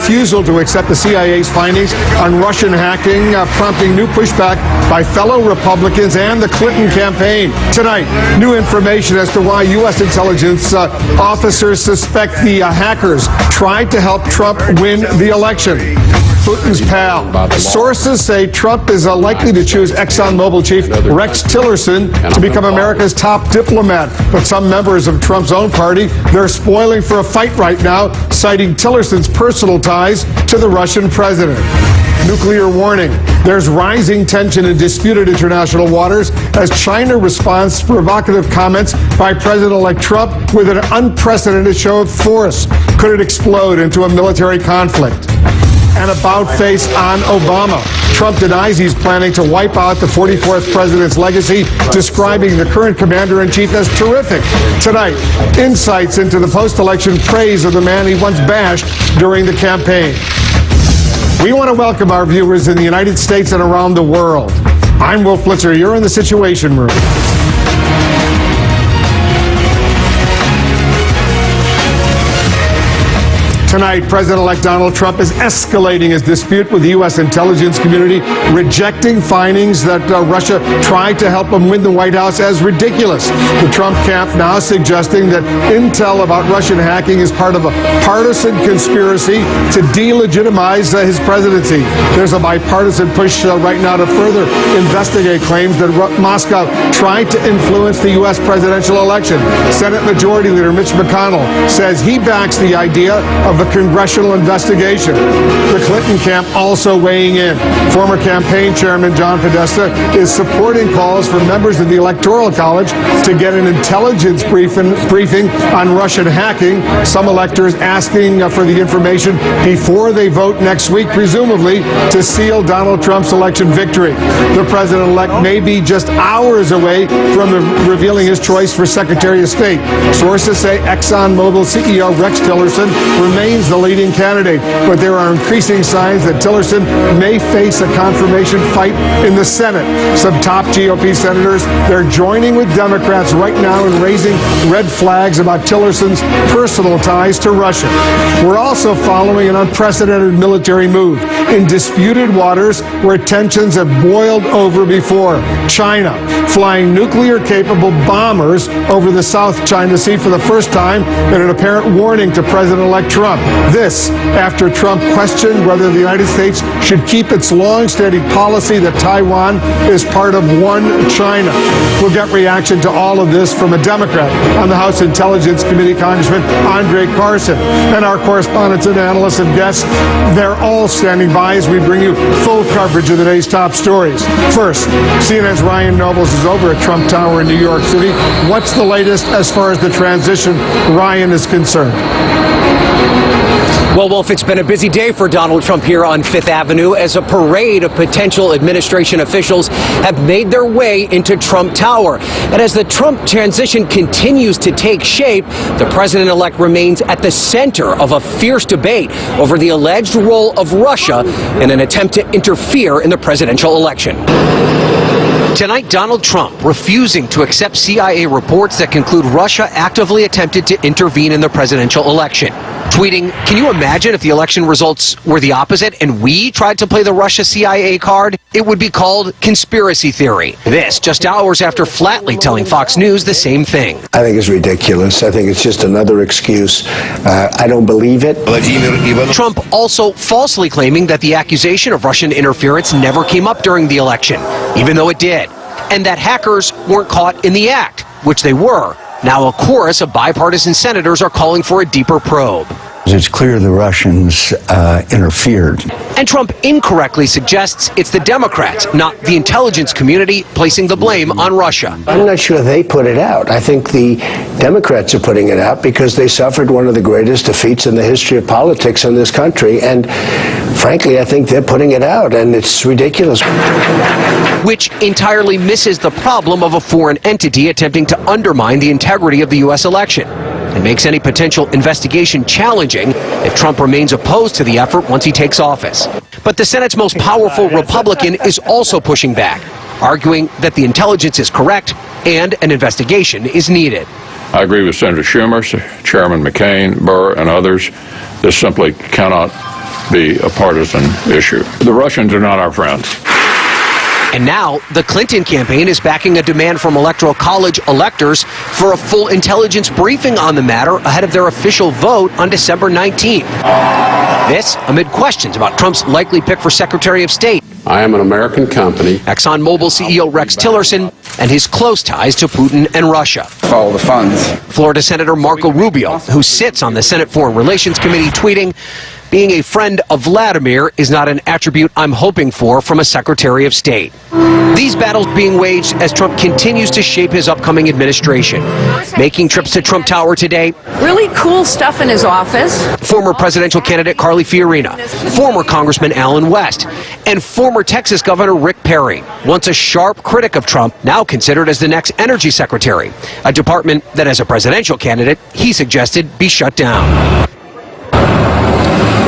refusal to accept the CIA's findings on Russian hacking, prompting new pushback by fellow Republicans and the Clinton campaign. Tonight, new information as to why U.S. intelligence officers suspect the hackers tried to help Trump win the election. Putin's pal. Sources say Trump is likely to choose ExxonMobil chief Rex Tillerson to become America's top diplomat. But some members of Trump's own party, they're spoiling for a fight right now, citing Tillerson's personal ties to the Russian president. Nuclear warning. There's rising tension in disputed international waters as China responds to provocative comments by President-elect Trump with an unprecedented show of force. Could it explode into a military conflict? An about-face on Obama. Trump denies he's planning to wipe out the 44th president's legacy, describing the current commander-in-chief as terrific. Tonight, insights into the post-election praise of the man he once bashed during the campaign. We want to welcome our viewers in the United States and around the world. I'm Wolf Blitzer. You're in the Situation Room. Tonight, President-elect Donald Trump is escalating his dispute with the U.S. intelligence community, rejecting findings that Russia tried to help him win the White House as ridiculous. The Trump camp now suggesting that intel about Russian hacking is part of a partisan conspiracy to delegitimize his presidency. There's a bipartisan push right now to further investigate claims that Moscow tried to influence the U.S. presidential election. Senate Majority Leader Mitch McConnell says he backs the idea of a congressional investigation. The Clinton camp also weighing in. Former campaign chairman John Podesta is supporting calls for members of the Electoral College to get an intelligence briefing on Russian hacking. Some electors asking for the information before they vote next week, presumably to seal Donald Trump's election victory. The president-elect may be just hours away from revealing his choice for Secretary of State. Sources say ExxonMobil CEO Rex Tillerson remains the leading candidate, but there are increasing signs that Tillerson may face a confirmation fight in the Senate. Some top GOP senators, they're joining with Democrats right now in raising red flags about Tillerson's personal ties to Russia. We're also following an unprecedented military move in disputed waters where tensions have boiled over before. China flying nuclear-capable bombers over the South China Sea for the first time in an apparent warning to President-elect Trump. This after Trump questioned whether the United States should keep its long-standing policy that Taiwan is part of one China. We'll get reaction to all of this from a Democrat on the House Intelligence Committee, Congressman Andre Carson. And our correspondents and analysts and guests, they're all standing by as we bring you full coverage of the day's top stories. First, CNN's Ryan Nobles is over at Trump Tower in New York City. What's the latest as far as the transition, Ryan, is concerned? Well, Wolf, it's been a busy day for Donald Trump here on Fifth Avenue as a parade of potential administration officials have made their way into Trump Tower. And as the Trump transition continues to take shape, the president-elect remains at the center of a fierce debate over the alleged role of Russia in an attempt to interfere in the presidential election. Tonight, Donald Trump refusing to accept CIA reports that conclude Russia actively attempted to intervene in the presidential election. Tweeting, "Can you imagine if the election results were the opposite and we tried to play the Russia CIA card? It would be called conspiracy theory." This just hours after flatly telling Fox News the same thing. I think it's ridiculous. I think it's just another excuse. I don't believe it. Trump also falsely claiming that the accusation of Russian interference never came up during the election, even though it did, and that hackers weren't caught in the act, which they were. Now a chorus of bipartisan senators are calling for a deeper probe. It's clear the Russians interfered. And Trump incorrectly suggests it's the Democrats, not the intelligence community, placing the blame on Russia. I'm not sure they put it out. I think the Democrats are putting it out because they suffered one of the greatest defeats in the history of politics in this country. And frankly, I think they're putting it out, and it's ridiculous. Which entirely misses the problem of a foreign entity attempting to undermine the integrity of the U.S. election. It makes any potential investigation challenging if Trump remains opposed to the effort once he takes office. But the Senate's most powerful Republican is also pushing back, arguing that the intelligence is correct and an investigation is needed. I agree with Senator Schumer, Chairman McCain, Burr, and others. This simply cannot be a partisan issue. The Russians are not our friends. And now, the Clinton campaign is backing a demand from Electoral College electors for a full intelligence briefing on the matter ahead of their official vote on December 19th. This amid questions about Trump's likely pick for Secretary of State. I am an American company. ExxonMobil CEO Rex Tillerson and his close ties to Putin and Russia. Follow the funds. Florida Senator Marco Rubio, who sits on the Senate Foreign Relations Committee, tweeting, "Being a friend of Vladimir is not an attribute I'm hoping for from a Secretary of State." These battles being waged as Trump continues to shape his upcoming administration. Making trips to Trump Tower today, really cool stuff in his office. Former presidential candidate Carly Fiorina, former Congressman Alan West, and former Texas Governor Rick Perry, once a sharp critic of Trump, now considered as the next energy secretary, a department that as a presidential candidate, he suggested be shut down.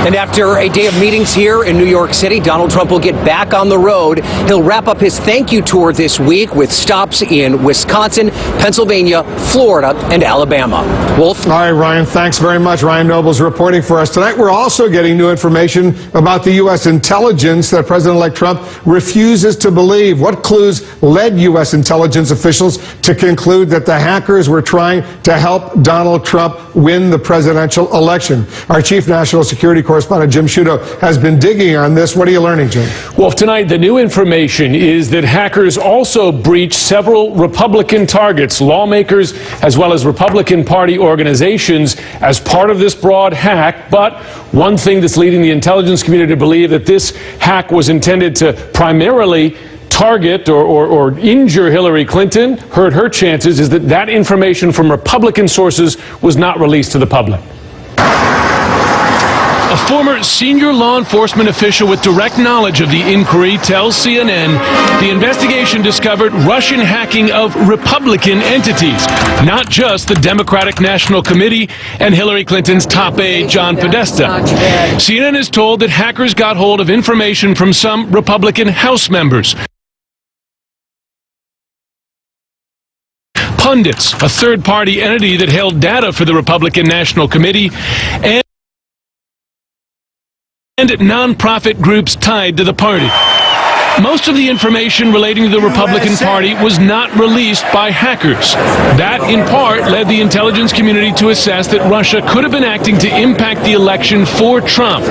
And after a day of meetings here in New York City, Donald Trump will get back on the road. He'll wrap up his thank you tour this week with stops in Wisconsin, Pennsylvania, Florida, and Alabama. Wolf? All right, Ryan, thanks very much. Ryan Nobles reporting for us tonight. We're also getting new information about the U.S. intelligence that President-elect Trump refuses to believe. What clues led U.S. intelligence officials to conclude that the hackers were trying to help Donald Trump win the presidential election? Our chief national security correspondent Jim Sciutto has been digging on this. What are you learning, Jim? Well, tonight the new information is that hackers also breached several Republican targets, lawmakers, as well as Republican Party organizations as part of this broad hack. But one thing that's leading the intelligence community to believe that this hack was intended to primarily target or injure Hillary Clinton, hurt her chances, is that information from Republican sources was not released to the public. A former senior law enforcement official with direct knowledge of the inquiry tells CNN the investigation discovered Russian hacking of Republican entities, not just the Democratic National Committee and Hillary Clinton's top aide, John Podesta. CNN is told that hackers got hold of information from some Republican House members. Pundits, a third-party entity that held data for the Republican National Committee, and nonprofit groups tied to the party. Most of the information relating to the Republican Party was not released by hackers. That, in part, led the intelligence community to assess that Russia could have been acting to impact the election for Trump,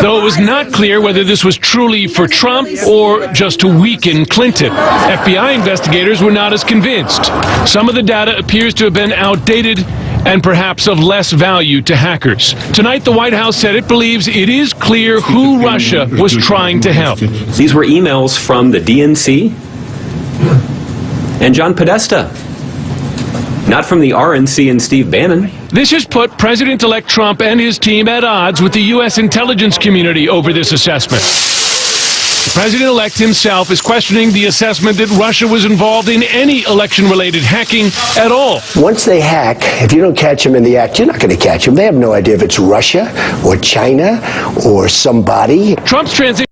though it was not clear whether this was truly for Trump or just to weaken Clinton. FBI investigators were not as convinced. Some of the data appears to have been outdated and perhaps of less value to hackers. Tonight, the White House said it believes it is clear who Russia was trying to help. These were emails from the DNC and John Podesta, not from the RNC and Steve Bannon. This has put President-elect Trump and his team at odds with the U.S. intelligence community over this assessment. The president-elect himself is questioning the assessment that Russia was involved in any election-related hacking at all. Once they hack, if you don't catch them in the act, you're not going to catch them. They have no idea if it's Russia or China or somebody. Trump's transition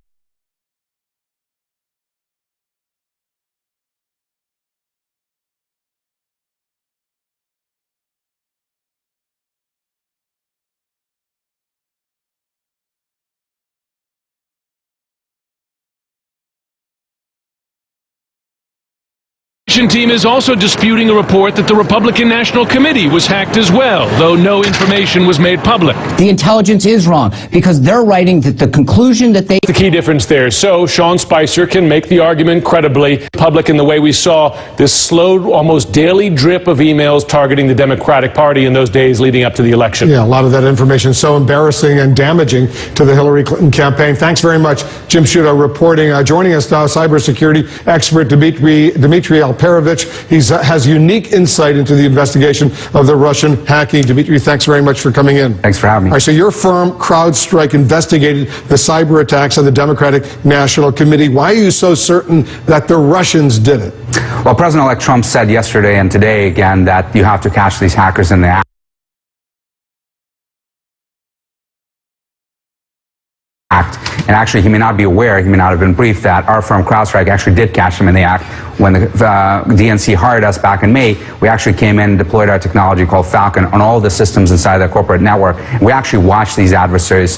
team is also disputing a report that the Republican National Committee was hacked as well, though no information was made public. The intelligence is wrong because they're writing that the conclusion that they... The key difference there. So Sean Spicer can make the argument credibly public in the way we saw this slow, almost daily drip of emails targeting the Democratic Party in those days leading up to the election. Yeah, a lot of that information is so embarrassing and damaging to the Hillary Clinton campaign. Thanks very much, Jim Sciutto, reporting. Joining us now, cybersecurity expert Dmitry Alperovich. He has unique insight into the investigation of the Russian hacking. Dmitry, thanks very much for coming in. Thanks for having me. All right, so your firm, CrowdStrike, investigated the cyber attacks on the Democratic National Committee. Why are you so certain that the Russians did it? Well, President-elect Trump said yesterday and today again that you have to catch these hackers in the act. And actually, he may not be aware, he may not have been briefed that our firm CrowdStrike actually did catch them in the act. When the DNC hired us back in May, we actually came in and deployed our technology called Falcon on all the systems inside their corporate network. And we actually watched these adversaries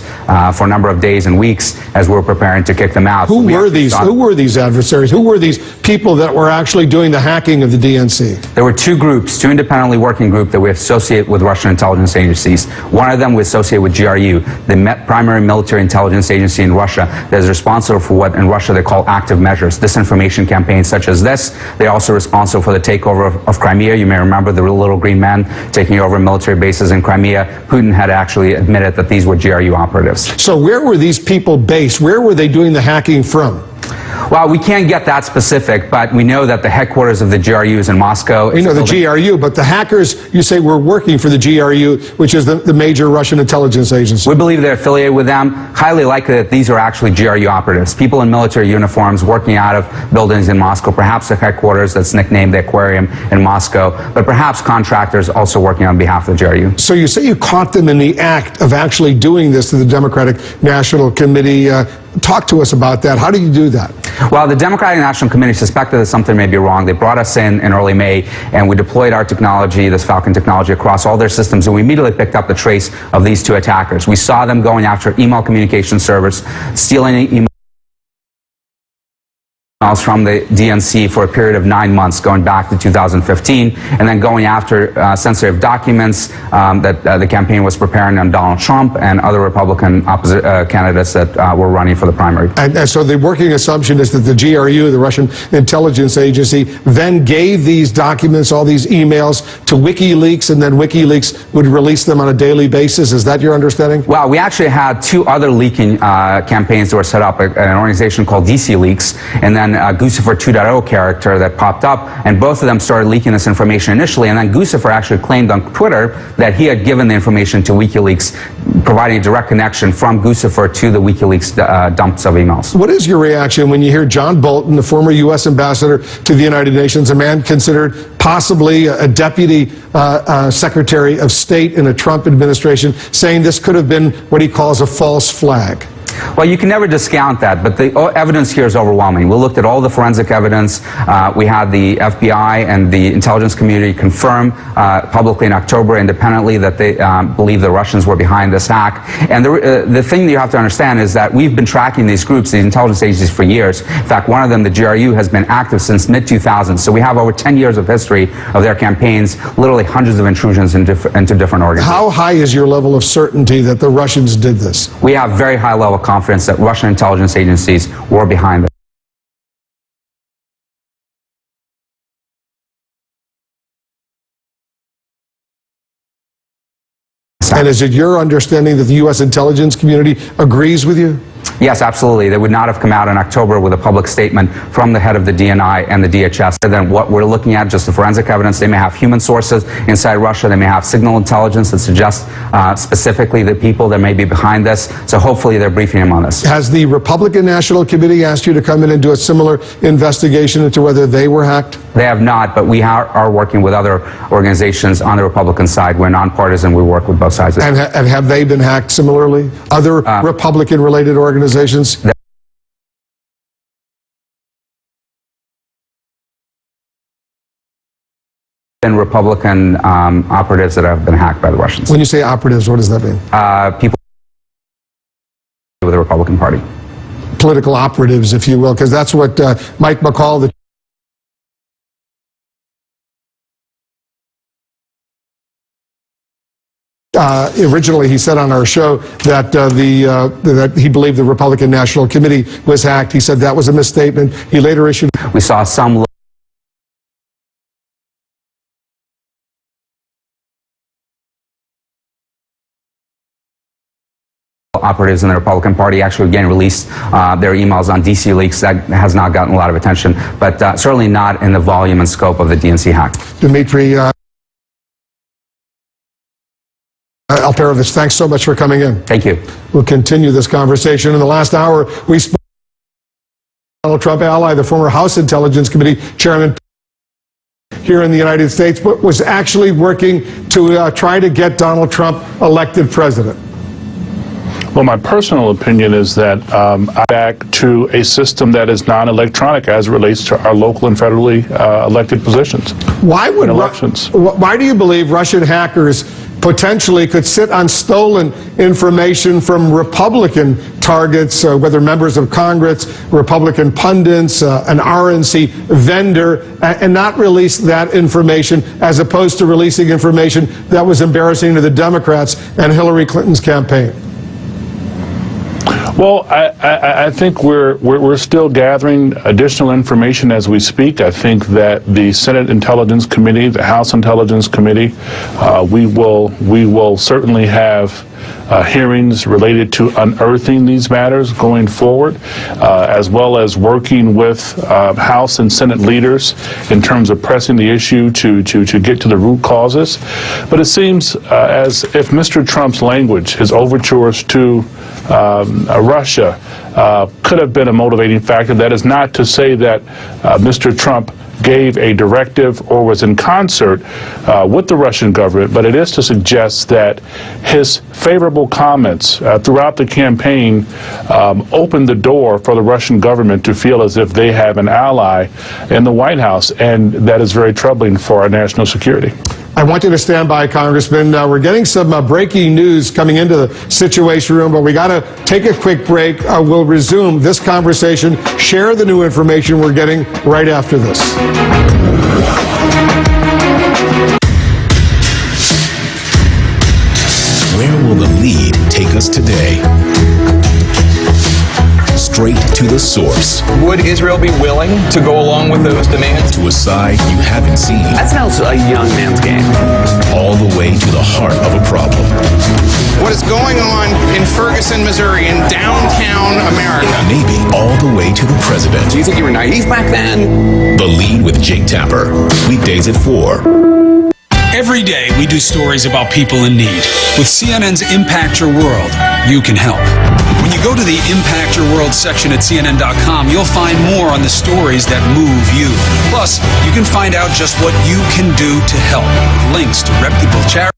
for a number of days and weeks as we were preparing to kick them out. Who were these adversaries? Who were these people that were actually doing the hacking of the DNC? There were two groups, two independently working groups that we associate with Russian intelligence agencies. One of them we associate with GRU, the primary military intelligence agency in Russia that is responsible for what in Russia they call active measures, disinformation campaigns such as this. They're also responsible for the takeover of Crimea. You may remember the little green man taking over military bases in Crimea. Putin had actually admitted that these were GRU operatives. So where were these people based? Where were they doing the hacking from? Well, we can't get that specific, but we know that the headquarters of the GRU is in Moscow. You know, the GRU, but the hackers, you say, were working for the GRU, which is the major Russian intelligence agency. We believe they're affiliated with them. Highly likely that these are actually GRU operatives, people in military uniforms working out of buildings in Moscow, perhaps the headquarters that's nicknamed the Aquarium in Moscow, but perhaps contractors also working on behalf of the GRU. So you say you caught them in the act of actually doing this to the Democratic National Committee. Talk to us about that. How do you do that? Well, the Democratic National Committee suspected that something may be wrong. They brought us in early May, and we deployed our technology, this Falcon technology, across all their systems, and we immediately picked up the trace of these two attackers. We saw them going after email communication servers, stealing emails from the DNC for a period of 9 months, going back to 2015, and then going after sensitive documents that the campaign was preparing on Donald Trump and other Republican candidates that were running for the primary. And so the working assumption is that the GRU, the Russian intelligence agency, then gave these documents, all these emails, to WikiLeaks, and then WikiLeaks would release them on a daily basis. Is that your understanding? Well, we actually had two other leaking campaigns that were set up, an organization called DC Leaks, and then Guccifer 2.0 character that popped up, and both of them started leaking this information initially, and then Guccifer actually claimed on Twitter that he had given the information to WikiLeaks, providing a direct connection from Guccifer to the WikiLeaks dumps of emails. What is your reaction when you hear John Bolton, the former U.S. ambassador to the United Nations, a man considered possibly a deputy secretary of state in a Trump administration, saying this could have been what he calls a false flag? Well, you can never discount that, but the evidence here is overwhelming. We looked at all the forensic evidence. We had the FBI and the intelligence community confirm publicly in October independently that they believe the Russians were behind this hack. And the thing that you have to understand is that we've been tracking these groups, these intelligence agencies, for years. In fact, one of them, the GRU, has been active since mid-2000s. So we have over 10 years of history of their campaigns, literally hundreds of intrusions into different organizations. How high is your level of certainty that the Russians did this? We have very high level of confidence that Russian intelligence agencies were behind this. And is it your understanding that the U.S. intelligence community agrees with you? Yes, absolutely. They would not have come out in October with a public statement from the head of the DNI and the DHS. And then what we're looking at, just the forensic evidence, they may have human sources inside Russia. They may have signal intelligence that suggests specifically the people that may be behind this. So hopefully they're briefing him on this. Has the Republican National Committee asked you to come in and do a similar investigation into whether they were hacked? They have not, but we are working with other organizations on the Republican side. We're nonpartisan. We work with both sides. And have they been hacked similarly? Other Republican-related organizations? And Republican operatives that have been hacked by the Russians. When you say operatives, what does that mean? People with the Republican Party. Political operatives, if you will, because that's what Mike McCall, the originally he said on our show that that he believed the Republican National Committee was hacked. He said that was a misstatement. He later issued. We saw some operatives in the Republican Party actually again released their emails on DC Leaks. That has not gotten a lot of attention, but certainly not in the volume and scope of the DNC hack. Dmitry Alperovitch, thanks so much for coming in. Thank you. We'll continue this conversation. In the last hour, we spoke to Donald Trump ally, the former House Intelligence Committee Chairman here in the United States, but was actually working to try to get Donald Trump elected president. Well, my personal opinion is that I'm back to a system that is non-electronic as it relates to our local and federally elected positions. Why would elections? Why do you believe Russian hackers potentially could sit on stolen information from Republican targets, whether members of Congress, Republican pundits, an RNC vendor, and not release that information as opposed to releasing information that was embarrassing to the Democrats and Hillary Clinton's campaign? Well, I think we're still gathering additional information as we speak. I think that the Senate Intelligence Committee, the House Intelligence Committee, we will certainly have hearings related to unearthing these matters going forward, as well as working with House and Senate leaders in terms of pressing the issue to get to the root causes. But it seems as if Mr. Trump's language, his overtures to Russia, could have been a motivating factor. That is not to say that Mr. Trump gave a directive or was in concert with the Russian government, but it is to suggest that his favorable comments throughout the campaign opened the door for the Russian government to feel as if they have an ally in the White House, and that is very troubling for our national security. I want you to stand by, Congressman. We're getting some breaking news coming into the Situation Room, but we got to take a quick break. We'll resume this conversation, share the new information we're getting right after this. Where will the lead take us today? Straight to the source. Would Israel be willing to go along with those demands? To a side you haven't seen. That sounds a young man's game. All the way to the heart of a problem. What is going on in Ferguson, Missouri, in downtown America? Maybe all the way to the president. Do you think you were naive back then? The Lead with Jake Tapper. Weekdays at 4. Every day we do stories about people in need. With CNN's Impact Your World, you can help. When you go to the Impact Your World section at CNN.com, you'll find more on the stories that move you. Plus, you can find out just what you can do to help. Links to reputable charities.